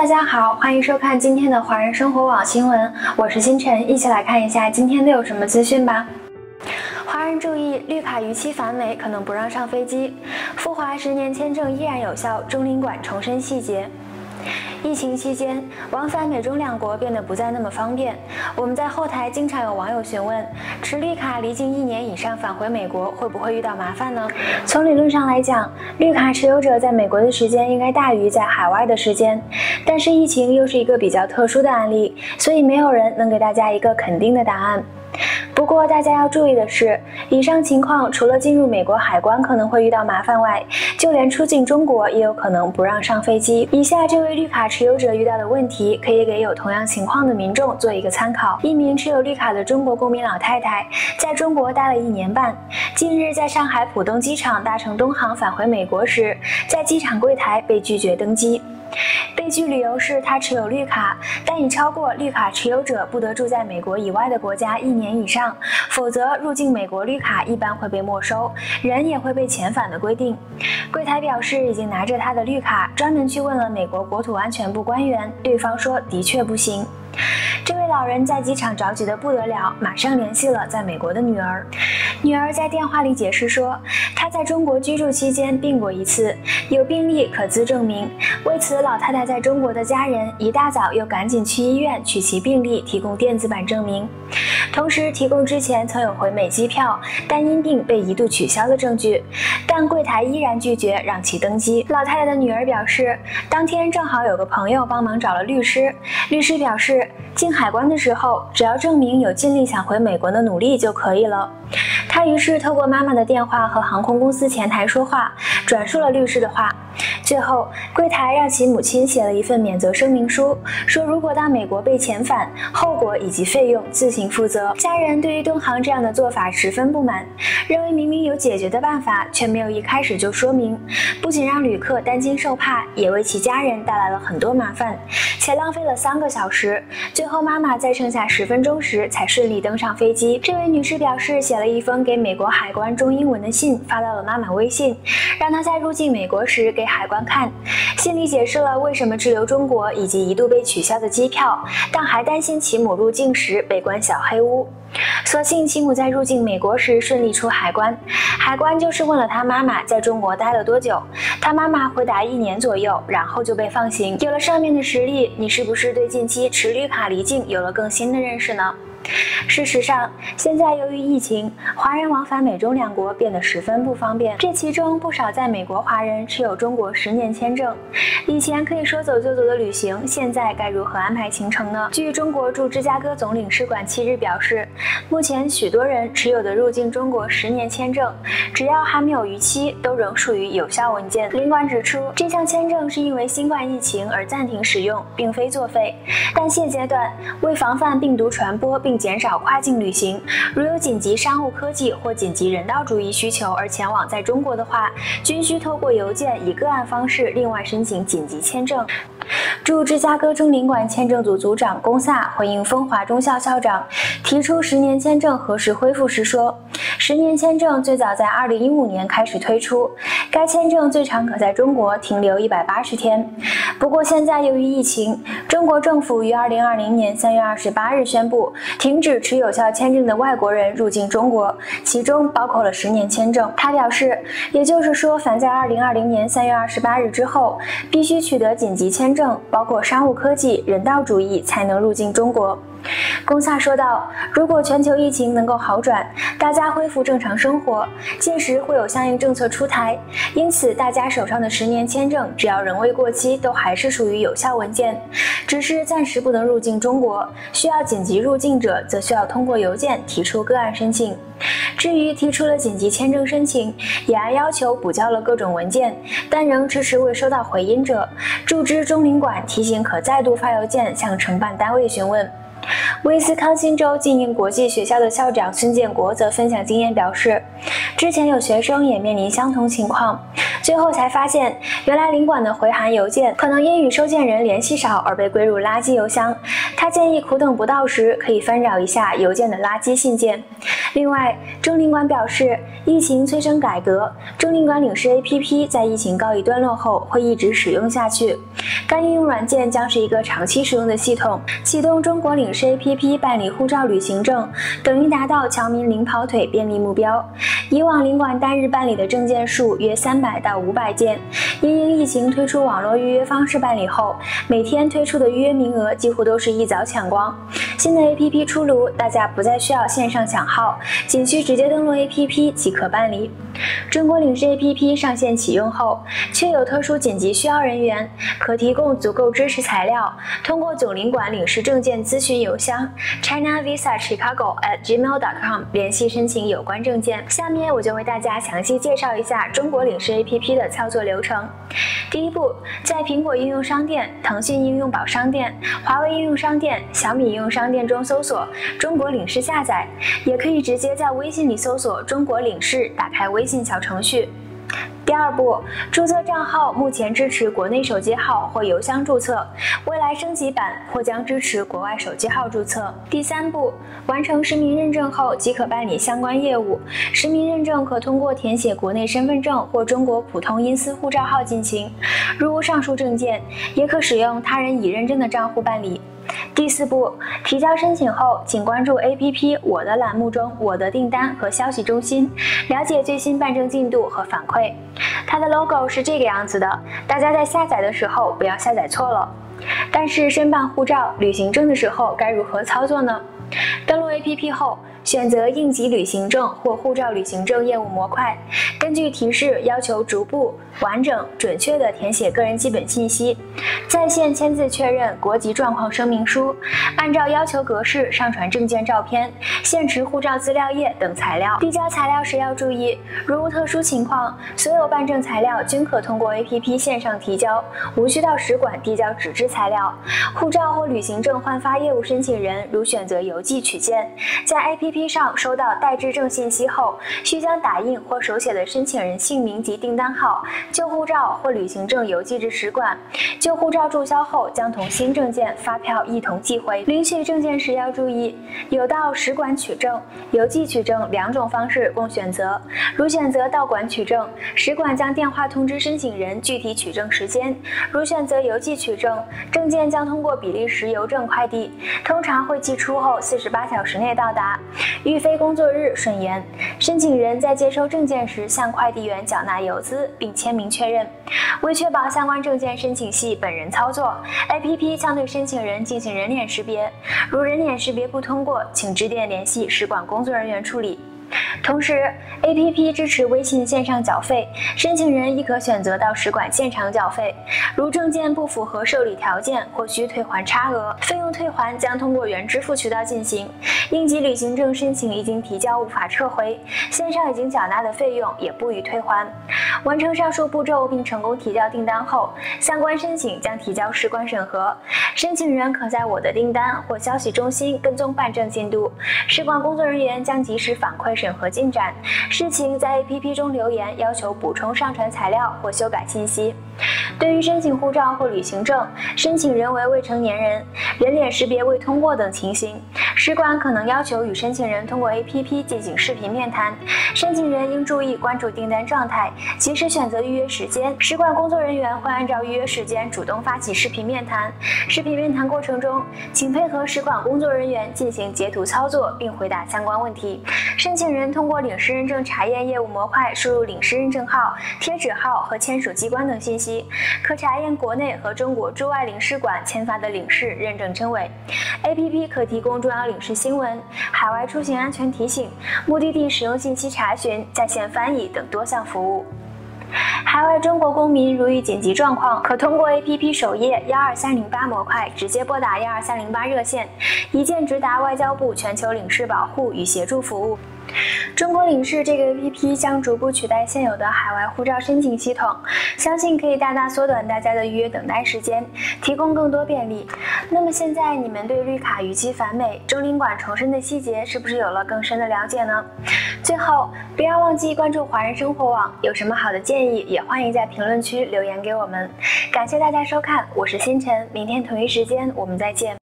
大家好，欢迎收看今天的华人生活网新闻，我是星辰，一起来看一下今天都有什么资讯吧。华人注意，绿卡逾期返美可能不让上飞机，赴华10年签证依然有效，中领馆重申细节。疫情期间，往返美中两国变得不再那么方便。我们在后台经常有网友询问，持绿卡离境1年以上返回美国会不会遇到麻烦呢？从理论上来讲，绿卡持有者在美国的时间应该大于在海外的时间，但是疫情又是一个比较特殊的案例，所以没有人能给大家一个肯定的答案。不过大家要注意的是，以上情况除了进入美国海关可能会遇到麻烦外，就连出境中国也有可能不让上飞机。以下这位绿卡持有者遇到的问题，可以给有同样情况的民众做一个参考。一名持有绿卡的中国公民老太太，在中国待了1年半，近日在上海浦东机场搭乘东航返回美国时，在机场柜台被拒绝登机。被拒理由是他持有绿卡，但已超过绿卡持有者不得住在美国以外的国家1年以上，否则入境美国绿卡一般会被没收，人也会被遣返的规定。柜台表示已经拿着他的绿卡，专门去问了美国国土安全部官员，对方说的确不行。这位老人在机场着急得不得了，马上联系了在美国的女儿。女儿在电话里解释说，她在中国居住期间病过1次，有病历可资证明。为此，老太太在中国的家人一大早又赶紧去医院取其病历，提供电子版证明，同时提供之前曾有回美机票，但因病被1度取消的证据，但柜台依然拒绝让其登机。老太太的女儿表示，当天正好有个朋友帮忙找了律师，律师表示进海关的时候，只要证明有尽力想回美国的努力就可以了。他于是透过妈妈的电话和航空公司前台说话，转述了律师的话。最后，柜台让其母亲写了一份免责声明书，说如果到美国被遣返，后果以及费用自行负责。家人对于东航这样的做法十分不满，认为明明有解决的办法，却没有一开始就说明，不仅让旅客担惊受怕，也为其家人带来了很多麻烦，且浪费了3个小时。最后妈妈在剩下10分钟时才顺利登上飞机。这位女士表示，写了一封给美国海关中英文的信发到了妈妈微信，让她在入境美国时给海关看。信里解释了为什么滞留中国以及1度被取消的机票，但还担心其母入境时被关小黑屋。所幸其母在入境美国时顺利出海关，海关就是问了他妈妈在中国待了多久，他妈妈回答1年左右，然后就被放行。有了上面的实例，你是不是对近期持绿卡离境有了更新的认识呢？事实上，现在由于疫情，华人往返美中两国变得十分不方便。这其中不少在美国华人持有中国10年签证，以前可以说走就走的旅行，现在该如何安排行程呢？据中国驻芝加哥总领事馆7日表示，目前许多人持有的入境中国10年签证，只要还没有逾期，都仍属于有效文件。领馆指出，这项签证是因为新冠疫情而暂停使用，并非作废，但现阶段为防范病毒传播并减少跨境旅行，如有紧急商务科技或紧急人道主义需求而前往在中国的话，均需透过邮件以个案方式另外申请紧急签证。驻芝加哥中领馆签证组组长龚萨回应风华中校校长提出10年签证何时恢复时说，10年签证最早在2015年开始推出，该签证最长可在中国停留180天。不过现在由于疫情，中国政府于2020年3月28日宣布停止持有效签证的外国人入境中国，其中包括了10年签证。他表示，也就是说，凡在2020年3月28日之后必须取得紧急签证，包括商务科技、人道主义，才能入境中国。龚萨说道，如果全球疫情能够好转，大家恢复正常生活，届时会有相应政策出台，因此大家手上的10年签证只要仍未过期，都还是属于有效文件，只是暂时不能入境中国，需要紧急入境者则需要通过邮件提出个案申请。至于提出了紧急签证申请，也按要求补交了各种文件，但仍迟迟未收到回音者，驻芝中领馆提醒可再度发邮件向承办单位询问。威斯康辛州精英国际学校的校长孙建国则分享经验表示，之前有学生也面临相同情况，最后才发现，原来领馆的回函邮件可能因与收件人联系少而被归入垃圾邮箱。他建议苦等不到时，可以翻找一下邮件的垃圾信件。另外，中领馆表示，疫情催生改革，中领馆领事 APP 在疫情告一段落后会一直使用下去。该应用软件将是一个长期使用的系统。启动中国领事 APP 办理护照旅行证，等于达到侨民零跑腿便利目标。以往领馆单日办理的证件数约300到500件，因疫情推出网络预约方式办理后，每天推出的预约名额几乎都是一早抢光。新的 APP 出炉，大家不再需要线上抢号，仅需直接登录 APP 即可办理。中国领事 APP 上线启用后，确有特殊紧急需要人员，可提供足够支持材料，通过总领馆领事证件咨询邮箱 chinavisachicago@gmail.com 联系申请有关证件。下面我就为大家详细介绍一下中国领事 APP 的操作流程。第一步，在苹果应用商店、腾讯应用宝商店、华为应用商店、小米应用商店中搜索中国领事下载，也可以直接在微信里搜索中国领事，打开微信小程序。第二步，注册账号目前支持国内手机号或邮箱注册，未来升级版或将支持国外手机号注册。第三步，完成实名认证后即可办理相关业务。实名认证可通过填写国内身份证或中国普通因私护照号进行，如无上述证件，也可使用他人已认证的账户办理。第四步，提交申请后，请关注 APP 我的栏目中我的订单和消息中心，了解最新办证进度和反馈。它的 logo 是这个样子的，大家在下载的时候不要下载错了。但是申办护照、旅行证的时候该如何操作呢？登录 APP 后，选择应急旅行证或护照旅行证业务模块，根据提示要求逐步、完整、准确地填写个人基本信息，在线签字确认国籍状况声明书，按照要求格式上传证件照片、现持护照资料页等材料。递交材料时要注意，如无特殊情况，所有办证材料均可通过 APP 线上提交，无需到使馆递交纸质材料。护照或旅行证换发业务申请人如选择邮寄取件，在 APP 上收到待质证信息后，需将打印或手写的申请人姓名及订单号旧护照或旅行证邮寄至使馆，旧护照注销后将同新证件、发票一同寄回。领取证件时要注意，有到使馆取证、邮寄取证两种方式供选择。如选择到馆取证，使馆将电话通知申请人具体取证时间；如选择邮寄取证，证件将通过比利时邮政快递，通常会寄出后48小时内到达，逾非工作日顺延。申请人在接收证件时向快递员缴纳邮资并签名确认。为确保相关证件申请系本人操作， APP 将对申请人进行人脸识别，如人脸识别不通过，请致电联系使馆工作人员处理。同时 APP 支持微信线上缴费，申请人亦可选择到使馆现场缴费。如证件不符合受理条件或需退还差额，费用退还将通过原支付渠道进行。应急旅行证申请已经提交无法撤回，线上已经缴纳的费用也不予退还。完成上述步骤并成功提交订单后，相关申请将提交使馆审核。申请人可在我的订单或消息中心跟踪办证进度，使馆工作人员将及时反馈审核进展。事情在 APP 中留言要求补充上传材料或修改信息。对于申请护照或旅行证，申请人为未成年人，人脸识别未通过等情形，使馆可能要求与申请人通过 APP 进行视频面谈。申请人应注意关注订单状态，及时选择预约时间。使馆工作人员会按照预约时间主动发起视频面谈。视频面谈过程中，请配合使馆工作人员进行截图操作并回答相关问题。申请人通过领事认证查验业务模块输入领事认证号、贴纸号和签署机关等信息，可查验国内和中国驻外领事馆签发的领事认证真伪。APP 可提供中央领事新闻、海外出行安全提醒、目的地使用信息查询、在线翻译等多项服务。海外中国公民如遇紧急状况，可通过 APP 首页12308模块直接拨打12308热线，一键直达外交部全球领事保护与协助服务。中国领事这个 APP 将逐步取代现有的海外护照申请系统，相信可以大大缩短大家的预约等待时间，提供更多便利。那么现在你们对绿卡逾期返美、中领馆重申的细节是不是有了更深的了解呢？最后，不要忘记关注华人生活网，有什么好的建建议，也欢迎在评论区留言给我们。感谢大家收看，我是星辰，明天同一时间我们再见。